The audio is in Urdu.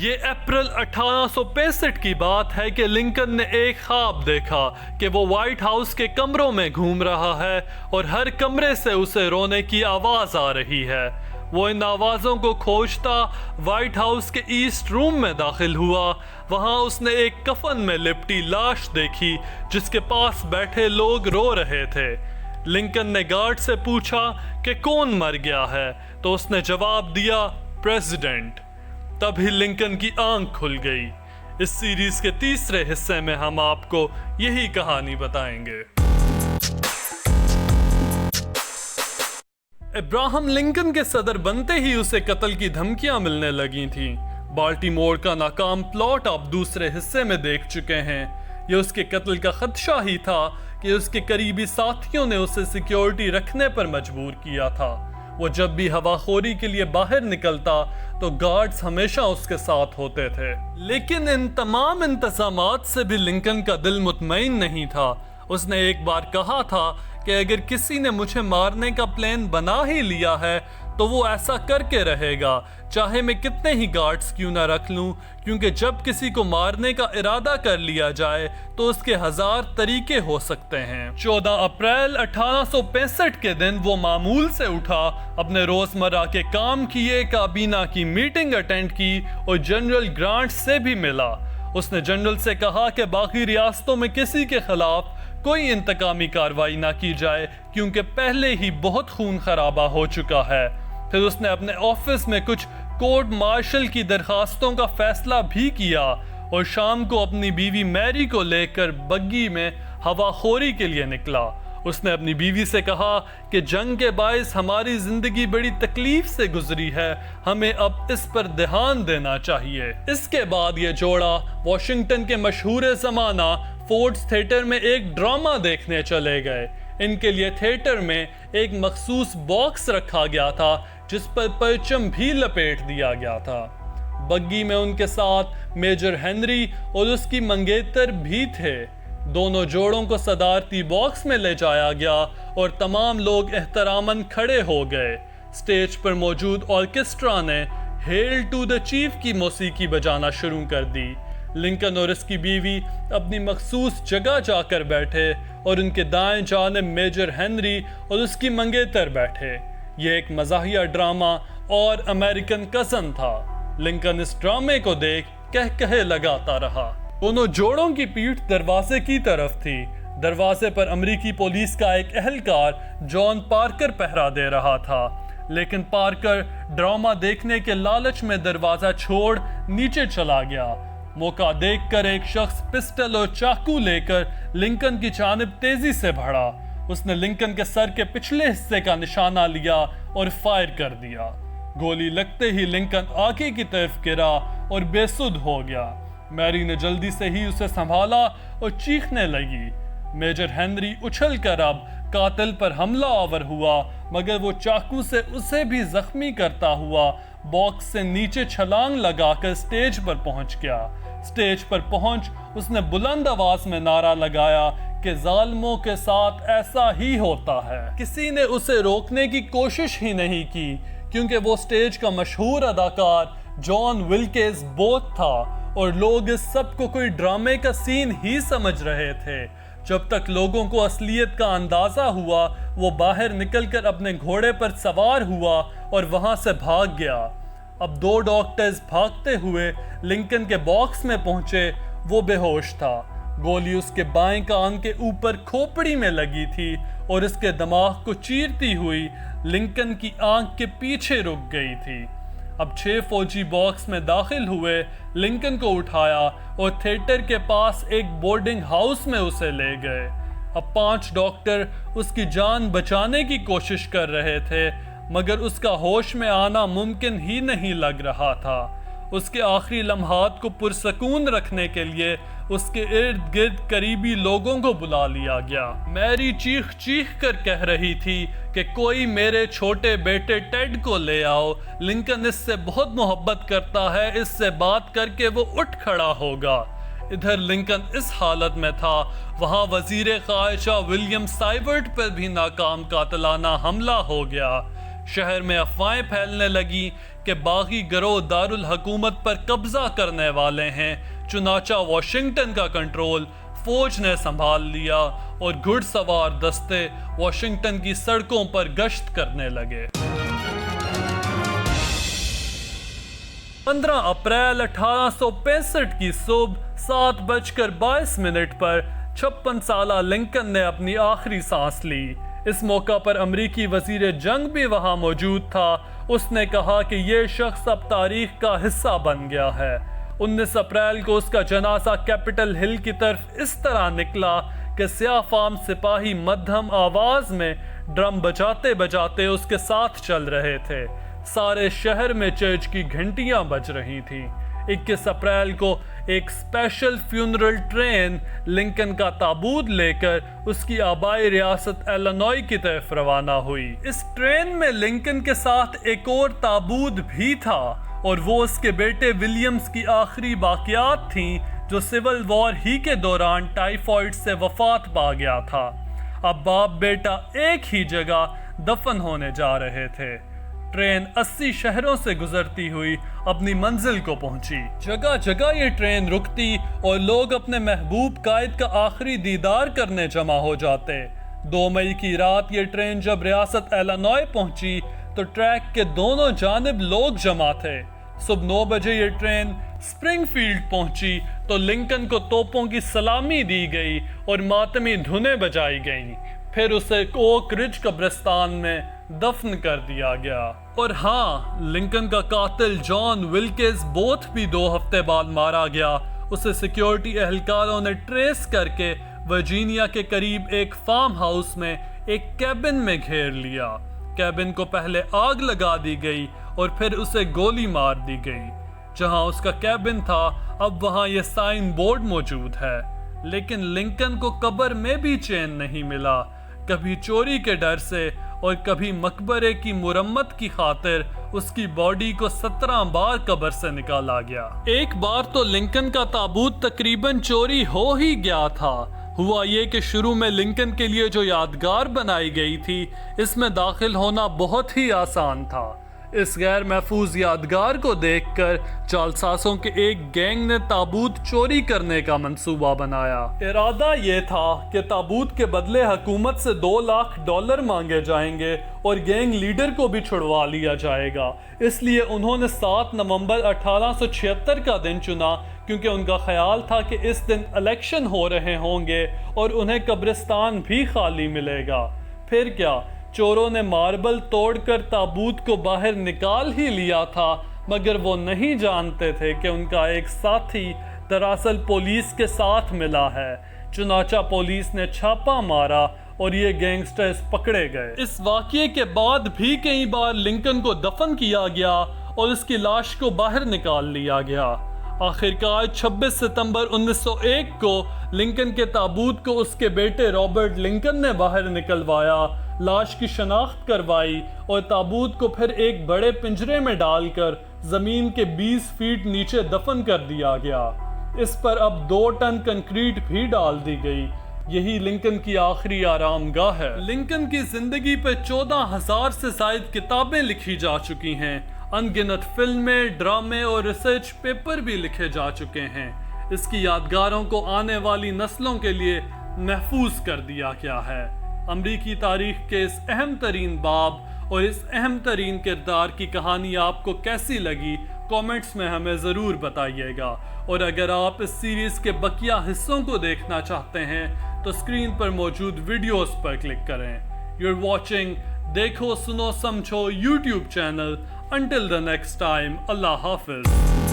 یہ اپریل 1865 کی بات ہے کہ لنکن نے ایک خواب دیکھا کہ وہ وائٹ ہاؤس کے کمروں میں گھوم رہا ہے اور ہر کمرے سے اسے رونے کی آواز آ رہی ہے۔ وہ ان آوازوں کو کھوجتا وائٹ ہاؤس کے ایسٹ روم میں داخل ہوا۔ وہاں اس نے ایک کفن میں لپٹی لاش دیکھی جس کے پاس بیٹھے لوگ رو رہے تھے۔ لنکن نے گارڈ سے پوچھا کہ کون مر گیا ہے تو اس نے جواب دیا، پریزیڈنٹ۔ تبھی لنکن کی آنکھ کھل گئی۔ اس سیریز کے تیسرے حصے میں ہم آپ کو یہی کہانی بتائیں گے۔ ابراہم لنکن کے صدر بنتے ہی اسے قتل کی دھمکیاں ملنے لگی تھیں۔ بالٹیمور کا ناکام پلاٹ آپ دوسرے حصے میں دیکھ چکے ہیں۔ یہ اس کے قتل کا خدشہ ہی تھا کہ اس کے قریبی ساتھیوں نے اسے سیکیورٹی رکھنے پر مجبور کیا تھا۔ وہ جب بھی ہوا خوری کے لیے باہر نکلتا تو گارڈز ہمیشہ اس کے ساتھ ہوتے تھے۔ لیکن ان تمام انتظامات سے بھی لنکن کا دل مطمئن نہیں تھا۔ اس نے ایک بار کہا تھا کہ اگر کسی نے مجھے مارنے کا پلان بنا ہی لیا ہے تو وہ ایسا کر کے رہے گا، چاہے میں کتنے ہی گارڈز کیوں نہ رکھ لوں، کیونکہ جب کسی کو مارنے کا ارادہ کر لیا جائے تو اس کے 1000 طریقے ہو سکتے ہیں۔ 14 اپریل 1865 کے دن وہ معمول سے اٹھا، اپنے روزمرہ کے کام کیے، کابینہ کی میٹنگ اٹینڈ کی اور جنرل گرانٹ سے بھی ملا۔ اس نے جنرل سے کہا کہ باقی ریاستوں میں کسی کے خلاف کوئی انتقامی کارروائی نہ کی جائے کیونکہ پہلے ہی بہت خون خرابہ ہو چکا ہے۔ پھر اس نے اپنے آفس میں کچھ کورٹ مارشل کی درخواستوں کا فیصلہ بھی کیا اور شام کو اپنی بیوی میری کو لے کر بگی میں ہوا خوری کے لیے نکلا۔ اس نے اپنی بیوی سے کہا کہ جنگ کے باعث ہماری زندگی بڑی تکلیف سے گزری ہے، ہمیں اب اس پر دھیان دینا چاہیے۔ اس کے بعد یہ جوڑا واشنگٹن کے مشہور زمانہ فورڈز تھیٹر میں ایک ڈرامہ دیکھنے چلے گئے۔ ان کے لیے تھیٹر میں ایک مخصوص باکس رکھا گیا تھا جس پر پرچم بھی لپیٹ دیا گیا تھا۔ بگی میں ان کے ساتھ میجر ہنری اور اس کی منگیتر بھی تھے۔ دونوں جوڑوں کو صدارتی باکس میں لے جایا گیا اور تمام لوگ احتراماً کھڑے ہو گئے۔ سٹیج پر موجود آرکیسٹرا نے ہیل ٹو دی چیف کی موسیقی بجانا شروع کر دی۔ لنکن اور اس کی بیوی اپنی مخصوص جگہ جا کر بیٹھے اور ان کے دائیں جانب میجر ہنری اور اس کی منگیتر بیٹھے۔ یہ ایک مزاحیہ ڈرامہ اور امریکن کزن تھا۔ لنکن اس ڈرامے کو دیکھ کہکہے لگاتا رہا۔ دونوں جوڑوں کی پیٹھ دروازے کی طرف تھی۔ دروازے پر امریکی پولیس کا ایک اہلکار جان پارکر پہرا دے رہا تھا، لیکن پارکر ڈرامہ دیکھنے کے لالچ میں دروازہ چھوڑ نیچے چلا گیا۔ موقع دیکھ کر ایک شخص پسٹل اور چاقو لے کر لنکن کی جانب تیزی سے بڑھا۔ اس نے لنکن کے سر کے پچھلے حصے کا نشانہ لیا اور فائر کر دیا۔ گولی لگتے ہی لنکن آگے کی طرف گرا اور بے سدھ ہو گیا۔ میری نے جلدی سے ہی اسے سنبھالا اور چیخنے لگی۔ میجر ہنری اچھل کر اب قاتل پر حملہ آور ہوا، مگر وہ چاقو سے اسے بھی زخمی کرتا ہوا باکس سے نیچے چھلانگ لگا کر سٹیج پر پہنچ گیا۔ سٹیج پر پہنچ اس نے بلند آواز میں نعرہ لگایا کہ ظالموں کے ساتھ ایسا ہی ہوتا ہے۔ کسی نے اسے روکنے کی کوشش ہی نہیں کی کیونکہ وہ سٹیج کا مشہور اداکار جان ولکیز بوتھ تھا اور لوگ اس سب کو کوئی ڈرامے کا سین ہی سمجھ رہے تھے۔ جب تک لوگوں کو اصلیت کا اندازہ ہوا، وہ باہر نکل کر اپنے گھوڑے پر سوار ہوا اور وہاں سے بھاگ گیا۔ اب 2 ڈاکٹرز بھاگتے ہوئے لنکن کے باکس میں پہنچے۔ وہ بے ہوش تھا۔ گولی اس کے بائیں کان کے اوپر کھوپڑی میں لگی تھی اور اس کے دماغ کو چیرتی ہوئی لنکن کی آنکھ کے پیچھے رک گئی تھی۔ اب 6 فوجی باکس میں داخل ہوئے، لنکن کو اٹھایا اور تھیٹر کے پاس ایک بورڈنگ ہاؤس میں اسے لے گئے۔ اب 5 ڈاکٹر اس کی جان بچانے کی کوشش کر رہے تھے، مگر اس کا ہوش میں آنا ممکن ہی نہیں لگ رہا تھا۔ اس کے آخری لمحات کو پرسکون رکھنے کے لیے اس کے ارد گرد قریبی لوگوں کو بلا لیا گیا۔ میری چیخ چیخ کر کہہ رہی تھی کہ کوئی میرے چھوٹے بیٹے ٹیڈ کو لے آؤ، لنکن اس سے بہت محبت کرتا ہے، اس سے بات کر کے وہ اٹھ کھڑا ہوگا۔ ادھر لنکن اس حالت میں تھا، وہاں وزیر خارجہ ولیم سائیورٹ پر بھی ناکام قاتلانہ حملہ ہو گیا۔ شہر میں افواہیں پھیلنے لگیں کہ باغی گروہ دارالحکومت پر قبضہ کرنے والے ہیں، چنانچہ واشنگٹن کا کنٹرول فوج نے سنبھال لیا اور گھڑ سوار دستے واشنگٹن کی سڑکوں پر گشت کرنے لگے۔ 15 اپریل 1865 کی صبح 7:22 پر 56 سالہ لنکن نے اپنی آخری سانس لی۔ اس موقع پر امریکی وزیر جنگ بھی وہاں موجود تھا۔ اس نے کہا کہ یہ شخص اب تاریخ کا حصہ بن گیا ہے۔ 19 اپریل کو اس کا جنازہ کیپٹل ہل کی طرف اس طرح نکلا کہ سیاہ فام سپاہی مدھم آواز میں ڈرم بجاتے بجاتے اس کے ساتھ چل رہے تھے۔ سارے شہر میں چرچ کی گھنٹیاں بج رہی تھیں۔ 21 اپریل کو ایک اسپیشل فیونرل ٹرین لنکن کا تابوت لے کر اس کی آبائی ریاست ایلینوائے کی طرف روانہ ہوئی۔ اس ٹرین میں لنکن کے ساتھ ایک اور تابوت بھی تھا اور وہ اس کے بیٹے ولیمز کی آخری باقیات تھیں جو سول وار ہی کے دوران ٹائیفائڈ سے وفات پا گیا تھا۔ اب باپ بیٹا ایک ہی جگہ دفن ہونے جا رہے تھے۔ ٹرین 80 شہروں سے گزرتی ہوئی اپنی منزل کو پہنچی۔ جگہ جگہ یہ ٹرین رکتی اور لوگ اپنے محبوب قائد کا آخری دیدار کرنے جمع ہو جاتے۔ 2 مئی کی رات یہ ٹرین جب ریاست ایلینوائے پہنچی تو ٹریک کے دونوں جانب لوگ جمع تھے۔ صبح 9 بجے یہ ٹرین اسپرنگ فیلڈ پہنچی تو لنکن کو توپوں کی سلامی دی گئی اور ماتمی دھنیں بجائی گئیں۔ پھر اسے اوک رج قبرستان میں دفن کر دیا گیا۔ اور ہاں، لنکن کا قاتل جان ولکیز بوتھ بھی 2 ہفتے بعد مارا گیا۔ اسے سیکیورٹی اہلکاروں نے ٹریس کر کے ورجینیا کے قریب ایک فارم ہاؤس میں ایک کیبن میں گھیر لیا۔ کیبن کو پہلے آگ لگا دی گئی اور پھر اسے گولی مار دی گئی۔ جہاں اس کا کیبن تھا اب وہاں یہ سائن بورڈ موجود ہے۔ لیکن لنکن کو قبر میں بھی چین نہیں ملا، کبھی چوری کے ڈر سے اور کبھی مقبرے کی مرمت کی خاطر اس کی باڈی کو 17 بار قبر سے نکالا گیا۔ ایک بار تو لنکن کا تابوت تقریباً چوری ہو ہی گیا تھا۔ ہوا یہ کہ شروع میں لنکن کے لیے جو یادگار بنائی گئی تھی اس میں داخل ہونا بہت ہی آسان تھا۔ اس غیر محفوظ یادگار کو دیکھ کر جالسازوں کے ایک گینگ نے تابوت چوری کرنے کا منصوبہ بنایا۔ ارادہ یہ تھا کہ تابوت کے بدلے حکومت سے $2 لاکھ مانگے جائیں گے اور گینگ لیڈر کو بھی چھڑوا لیا جائے گا۔ اس لیے انہوں نے 7 نومبر 1876 کا دن چنا، کیونکہ ان کا خیال تھا کہ اس دن الیکشن ہو رہے ہوں گے اور انہیں قبرستان بھی خالی ملے گا۔ پھر کیا، چوروں نے ماربل توڑ کر تابوت کو باہر نکال ہی لیا تھا، مگر وہ نہیں جانتے تھے کہ ان کا ایک ساتھی دراصل پولیس کے ساتھ ملا ہے۔ چنانچہ پولیس نے چھاپا مارا اور یہ گینگسٹرز پکڑے گئے۔ اس واقعے کے بعد بھی کئی بار لنکن کو دفن کیا گیا اور اس کی لاش کو باہر نکال لیا گیا۔ آخرکار 26 ستمبر 1901 کو لنکن کے تابوت کو اس کے بیٹے رابرٹ لنکن نے باہر نکلوایا، لاش کی شناخت کروائی اور تابوت کو پھر ایک بڑے پنجرے میں ڈال کر زمین کے 20 فیٹ نیچے دفن کر دیا گیا۔ اس پر اب 2 ٹن کنکریٹ بھی ڈال دی گئی۔ یہی لنکن کی آخری آرام گاہ ہے۔ لنکن کی زندگی پہ 14,000 سے زائد کتابیں لکھی جا چکی ہیں، ان گنت فلمیں، ڈرامے اور ریسرچ پیپر بھی لکھے جا چکے ہیں۔ اس کی یادگاروں کو آنے والی نسلوں کے لیے محفوظ کر دیا گیا ہے۔ امریکی تاریخ کے اس اہم ترین باب اور اس اہم ترین کردار کی کہانی آپ کو کیسی لگی، کامنٹس میں ہمیں ضرور بتائیے گا۔ اور اگر آپ اس سیریز کے بقیہ حصوں کو دیکھنا چاہتے ہیں تو اسکرین پر موجود ویڈیوز پر کلک کریں۔ You're watching دیکھو سنو سمجھو YouTube channel. Until the next time, اللہ حافظ۔